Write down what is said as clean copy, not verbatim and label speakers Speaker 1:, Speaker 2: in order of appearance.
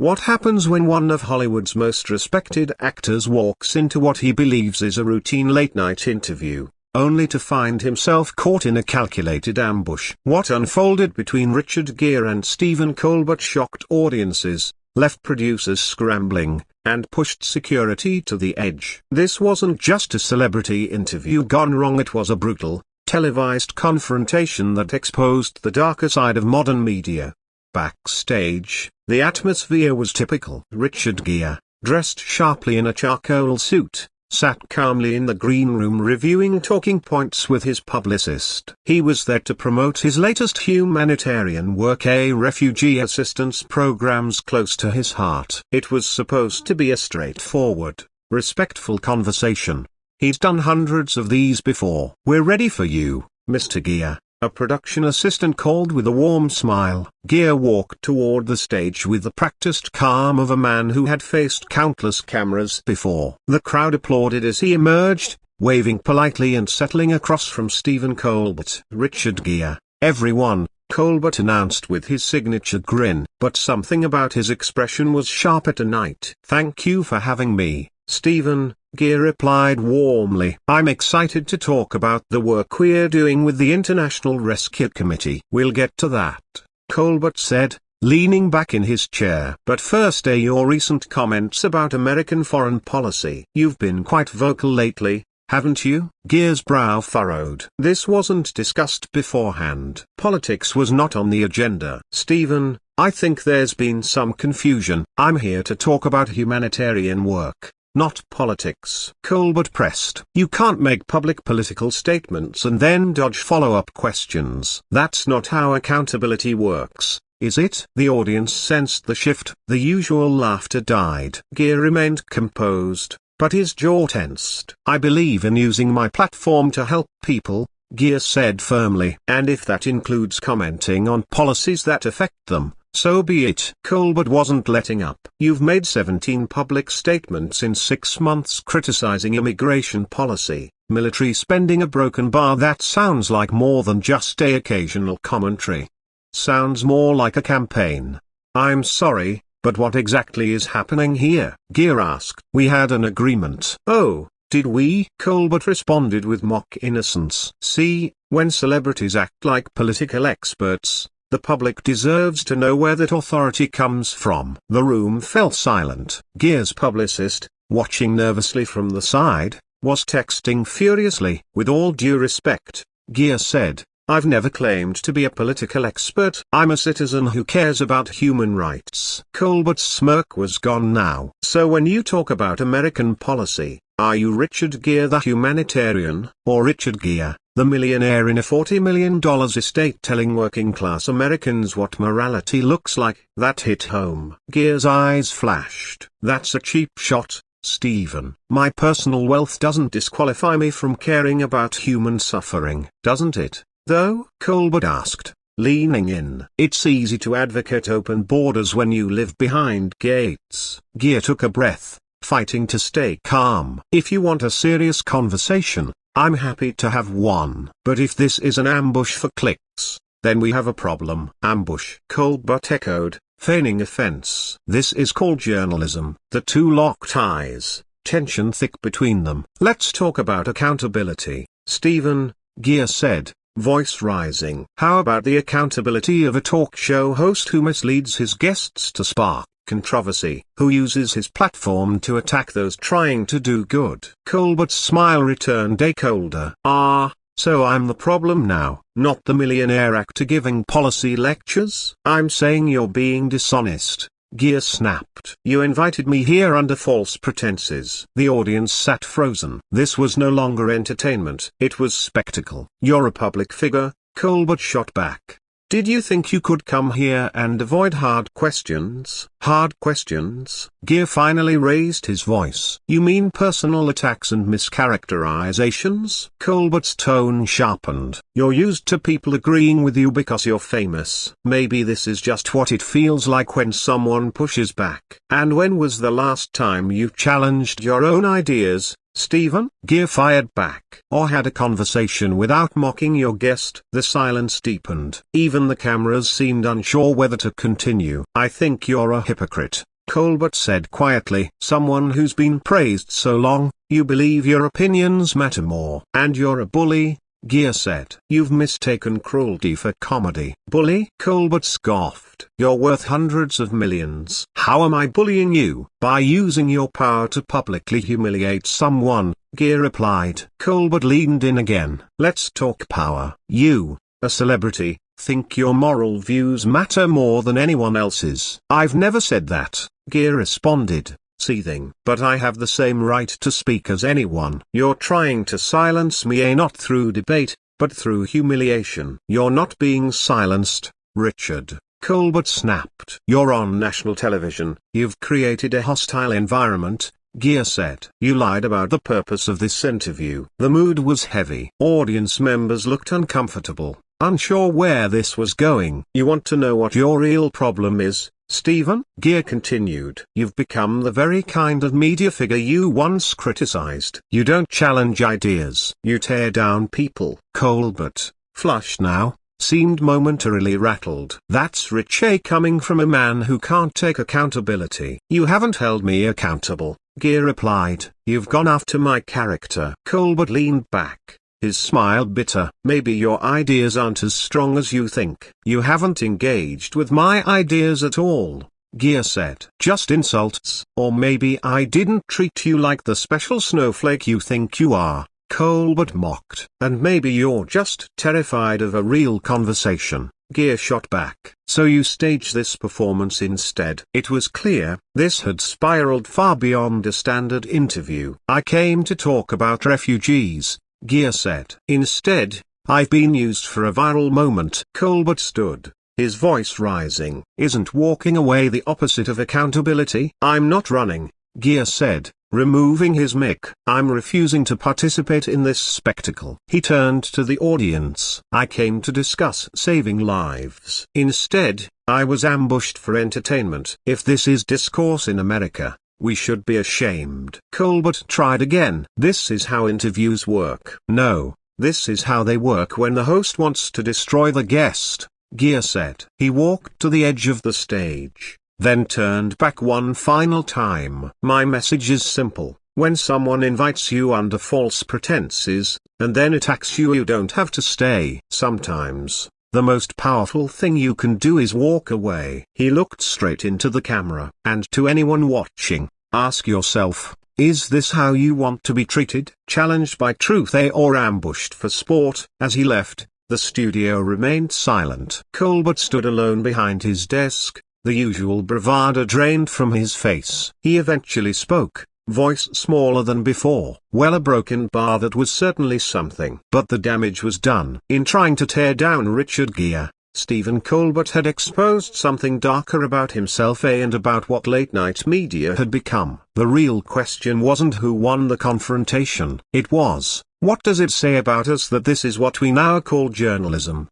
Speaker 1: What happens when one of Hollywood's most respected actors walks into what he believes is a routine late-night interview, only to find himself caught in a calculated ambush? What unfolded between Richard Gere and Stephen Colbert shocked audiences, left producers scrambling, and pushed security to the edge. This wasn't just a celebrity interview gone wrong, it was a brutal, televised confrontation that exposed the darker side of modern media. Backstage, the atmosphere was typical. Richard Gere, dressed sharply in a charcoal suit, sat calmly in the green room reviewing talking points with his publicist. He was there to promote his latest humanitarian work, a refugee assistance programs close to his heart. It was supposed to be a straightforward, respectful conversation. He's done hundreds of these before. "We're ready for you, Mr. Gere," a production assistant called with a warm smile. Gere walked toward the stage with the practiced calm of a man who had faced countless cameras before. The crowd applauded as he emerged, waving politely and settling across from Stephen Colbert. "Richard Gere, everyone," Colbert announced with his signature grin. But something about his expression was sharper tonight. "Thank you for having me, Stephen," Gere replied warmly. "I'm excited to talk about the work we're doing with the International Rescue Committee." "We'll get to that," Colbert said, leaning back in his chair. "But first, your recent comments about American foreign policy. You've been quite vocal lately, haven't you?" Gere's brow furrowed. "This wasn't discussed beforehand. Politics was not on the agenda." "Stephen, I think there's been some confusion. I'm here to talk about humanitarian work, not politics," Colbert pressed. "You can't make public political statements and then dodge follow-up questions. That's not how accountability works, is it?" The audience sensed the shift. The usual laughter died. Gere remained composed, but his jaw tensed. "I believe in using my platform to help people," Gere said firmly. "And if that includes commenting on policies that affect them, so be it." Colbert wasn't letting up. "You've made 17 public statements in 6 months criticizing immigration policy, military spending, a broken bar. That sounds like more than just a occasional commentary. Sounds more like a campaign." "I'm sorry, but what exactly is happening here?" Gere asked. "We had an agreement." "Oh, did we?" Colbert responded with mock innocence. "See, when celebrities act like political experts, the public deserves to know where that authority comes from." The room fell silent. Gere's publicist, watching nervously from the side, was texting furiously. "With all due respect," Gere said, "I've never claimed to be a political expert. I'm a citizen who cares about human rights." Colbert's smirk was gone now. "So when you talk about American policy, are you Richard Gere the humanitarian, or Richard Gere, the millionaire in a $40 million estate telling working-class Americans what morality looks like?" That hit home. Gere's eyes flashed. "That's a cheap shot, Stephen. My personal wealth doesn't disqualify me from caring about human suffering, doesn't it, though?" Colbert asked, leaning in. "It's easy to advocate open borders when you live behind gates." Gere took a breath, fighting to stay calm. "If you want a serious conversation, I'm happy to have one. But if this is an ambush for clicks, then we have a problem." "Ambush?" Colbert echoed, feigning offense. "This is called journalism." The two locked eyes, tension thick between them. "Let's talk about accountability, Stephen," Gere said, voice rising. "How about the accountability of a talk show host who misleads his guests to spark controversy, who uses his platform to attack those trying to do good?" Colbert's smile returned a colder. "Ah, so I'm the problem now, not the millionaire actor giving policy lectures?" "I'm saying you're being dishonest," Gere snapped. "You invited me here under false pretenses." The audience sat frozen. This was no longer entertainment. It was spectacle. "You're a public figure," Colbert shot back. "Did you think you could come here and avoid hard questions?" "Hard questions?" Gere finally raised his voice. "You mean personal attacks and mischaracterizations?" Colbert's tone sharpened. "You're used to people agreeing with you because you're famous. Maybe this is just what it feels like when someone pushes back." "And when was the last time you challenged your own ideas, Stephen?" Gere fired back. "Or had a conversation without mocking your guest?" The silence deepened. Even the cameras seemed unsure whether to continue. "I think you're a hypocrite," Colbert said quietly. Someone who's been praised so long, you believe your opinions matter more. And you're a bully, Gere said. You've mistaken cruelty for comedy. Bully? Colbert scoffed. You're worth hundreds of millions. How am I bullying you? By using your power to publicly humiliate someone, Gere replied. Colbert leaned in again. Let's talk power. You, a celebrity, think your moral views matter more than anyone else's. I've never said that, Gere responded, seething. But I have the same right to speak as anyone. You're trying to silence me, not through debate, but through humiliation. You're not being silenced, Richard, Colbert snapped. You're on national television. You've created a hostile environment, Gere said. You lied about the purpose of this interview. The mood was heavy. Audience members looked uncomfortable, unsure where this was going. You want to know what your real problem is, Stephen? Gere continued. You've become the very kind of media figure you once criticized. You don't challenge ideas. You tear down people. Colbert, flushed now, seemed momentarily rattled. That's rich coming from a man who can't take accountability. You haven't held me accountable, Gere replied. You've gone after my character. Colbert leaned back, his smile bitter. Maybe your ideas aren't as strong as you think. You haven't engaged with my ideas at all, Gere said. Just insults. Or maybe I didn't treat you like the special snowflake you think you are, Colbert mocked. And maybe you're just terrified of a real conversation, Gere shot back. So you staged this performance instead. It was clear, this had spiraled far beyond a standard interview. I came to talk about refugees, Gere said. Instead, I've been used for a viral moment. Colbert stood, his voice rising. Isn't walking away the opposite of accountability? I'm not running, Gere said, removing his mic. I'm refusing to participate in this spectacle. He turned to the audience. I came to discuss saving lives. Instead, I was ambushed for entertainment. If this is discourse in America, we should be ashamed. Colbert tried again. This is how interviews work. No, this is how they work when the host wants to destroy the guest, Gere said. He walked to the edge of the stage, then turned back one final time. My message is simple. When someone invites you under false pretenses, and then attacks you, you don't have to stay. Sometimes, the most powerful thing you can do is walk away. He looked straight into the camera. And to anyone watching, ask yourself, is this how you want to be treated? Challenged by truth or ambushed for sport? As he left, the studio remained silent. Colbert stood alone behind his desk, the usual bravado drained from his face. He eventually spoke, voice smaller than before. Well, a broken bar, that was certainly something. But the damage was done. In trying to tear down Richard Gere, Stephen Colbert had exposed something darker about himself and about what late-night media had become. The real question wasn't who won the confrontation. It was, what does it say about us that this is what we now call journalism?